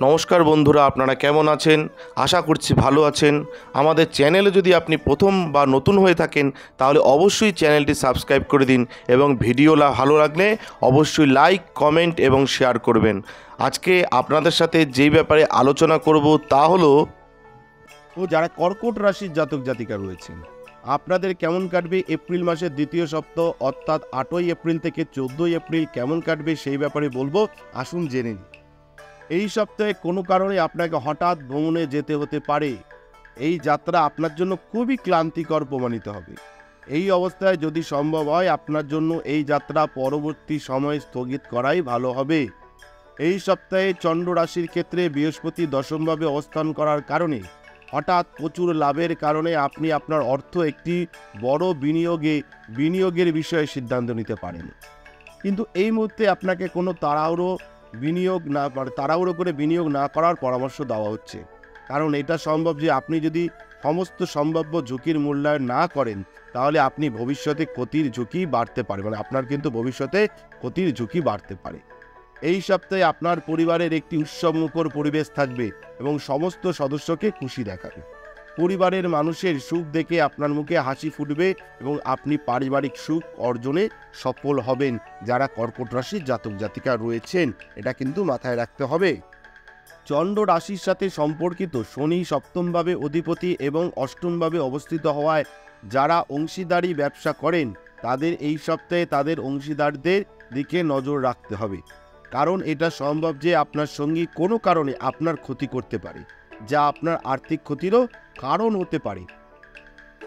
নমস্কার বন্ধুরা, আপনারা কেমন আছেন? আশা করছি ভালো আছেন। আমাদের চ্যানেলে যদি আপনি প্রথম বা নতুন হয়ে থাকেন তাহলে অবশ্যই চ্যানেলটি সাবস্ক্রাইব করে দিন এবং ভিডিও ভালো লাগলে অবশ্যই লাইক, কমেন্ট এবং শেয়ার করবেন। আজকে আপনাদের সাথে যেই ব্যাপারে আলোচনা করব তা হলো যারা কর্কট রাশির জাতক জাতিকা রয়েছেন, আপনাদের কেমন কাটবে এপ্রিল মাসের দ্বিতীয় সপ্তাহ অর্থাৎ 8ই এপ্রিল থেকে 14ই এপ্রিল কেমন কাটবে সেই ব্যাপারে বলবো। আসুন জেনে নিই। এই সপ্তাহে কোনো কারণে আপনাকে হঠাৎ ভ্রমণে যেতে হতে পারে। এই যাত্রা আপনার জন্য খুবই ক্লান্তিকর প্রমাণিত হবে। এই অবস্থায় যদি সম্ভব হয় আপনার জন্য এই যাত্রা পরবর্তী সময়ে স্থগিত করাই ভালো হবে। এই সপ্তাহে চন্দ্র রাশির ক্ষেত্রে বৃহস্পতি দশমভাবে অবস্থান করার কারণে হঠাৎ প্রচুর লাভের কারণে আপনি আপনার অর্থ একটি বড় বিনিয়োগের বিষয়ে সিদ্ধান্ত নিতে পারেন। কিন্তু এই মুহূর্তে আপনাকে কোনো তাড়াহুড়ো করে বিনিয়োগ না করার পরামর্শ দেওয়া হচ্ছে। কারণ এটা সম্ভব যে আপনি যদি সমস্ত সম্ভাব্য ঝুঁকির মূল্যায়ন না করেন তাহলে আপনি ভবিষ্যতে ক্ষতির ঝুঁকি বাড়তে পারে, আপনার কিন্তু ভবিষ্যতে ক্ষতির ঝুঁকি বাড়তে পারে। এই সপ্তাহে আপনার পরিবারের একটি উৎসবমুখর পরিবেশ থাকবে এবং সমস্ত সদস্যকে খুশি দেখাবে। পরিবারের মানুষের সুখ দেখে আপনার মুখে হাসি ফুটবে এবং আপনি পারিবারিক সুখ অর্জনে সফল হবেন। যারা কর্কট রাশির জাতক জাতিকা রয়েছেন এটা কিন্তু মাথায় রাখতে হবে। চন্দ্র রাশির সাথে সম্পর্কিত শনি সপ্তমভাবে অধিপতি এবং অষ্টমভাবে অবস্থিত হওয়ায় যারা অংশীদারি ব্যবসা করেন তাদের এই সপ্তাহে তাদের অংশীদারদের দিকে নজর রাখতে হবে। কারণ এটা সম্ভব যে আপনার সঙ্গী কোনো কারণে আপনার ক্ষতি করতে পারে, যা আপনার আর্থিক ক্ষতিরও কারণ হতে পারে।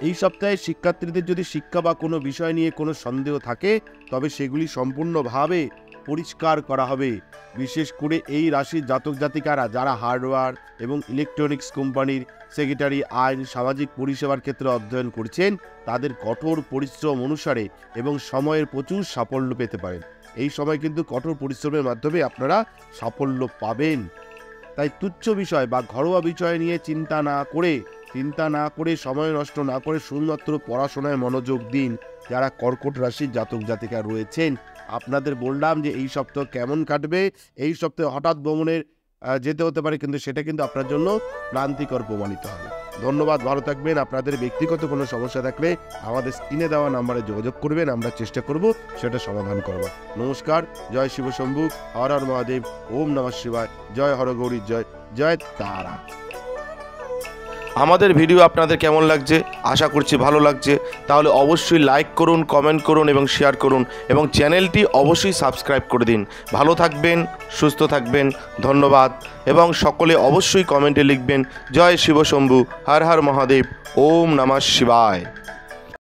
এই সপ্তাহে শিক্ষার্থীদের যদি শিক্ষা বা কোনো বিষয় নিয়ে কোনো সন্দেহ থাকে তবে সেগুলি সম্পূর্ণভাবে পরিষ্কার করা হবে। বিশেষ করে এই রাশির জাতক জাতিকারা যারা হার্ডওয়্যার এবং ইলেকট্রনিক্স কোম্পানির সেক্রেটারি, আইন, সামাজিক পরিষেবার ক্ষেত্রে অধ্যয়ন করছেন তাদের কঠোর পরিশ্রম অনুসারে এবং সময়ের প্রচুর সাফল্য পেতে পারেন। এই সময় কিন্তু কঠোর পরিশ্রমের মাধ্যমে আপনারা সাফল্য পাবেন। তাই তুচ্ছ বিষয় বা ঘরোয়া বিষয় নিয়ে চিন্তা না করে সময় নষ্ট না করে শুধুমাত্র পড়াশোনায় মনোযোগ দিন। যারা কর্কট রাশির জাতক জাতিকা রয়েছেন আপনাদের বললাম যে এই সপ্তাহ কেমন কাটবে। এই সপ্তাহে হঠাৎ ভ্রমণের যেতে হতে পারে, কিন্তু সেটা কিন্তু আপনার জন্য ক্লান্তিকর প্রমাণিত হবে। ধন্যবাদ, ভালো থাকবেন। আপনাদের ব্যক্তিগত কোনো সমস্যা থাকলে আমাদের স্ক্রিনে দেওয়া নাম্বারে যোগাযোগ করবেন, আমরা চেষ্টা করব সেটা সমাধান করবার। নমস্কার, জয় শিব শম্ভু, হর হর মহাদেব, ওম নমঃ শিবায়, জয় হর গৌরী, জয় জয় তারা। আমাদের ভিডিও আপনাদের কেমন লাগছে? আশা করছি ভালো লাগছে। তাহলে অবশ্যই লাইক করুন, কমেন্ট করুন এবং শেয়ার করুন এবং চ্যানেলটি অবশ্যই সাবস্ক্রাইব করে দিন। ভালো থাকবেন, সুস্থ থাকবেন, ধন্যবাদ। এবং সকলে অবশ্যই কমেন্টে লিখবেন জয় শিব শম্ভু, হর হর মহাদেব, ওম নমঃ শিবায়।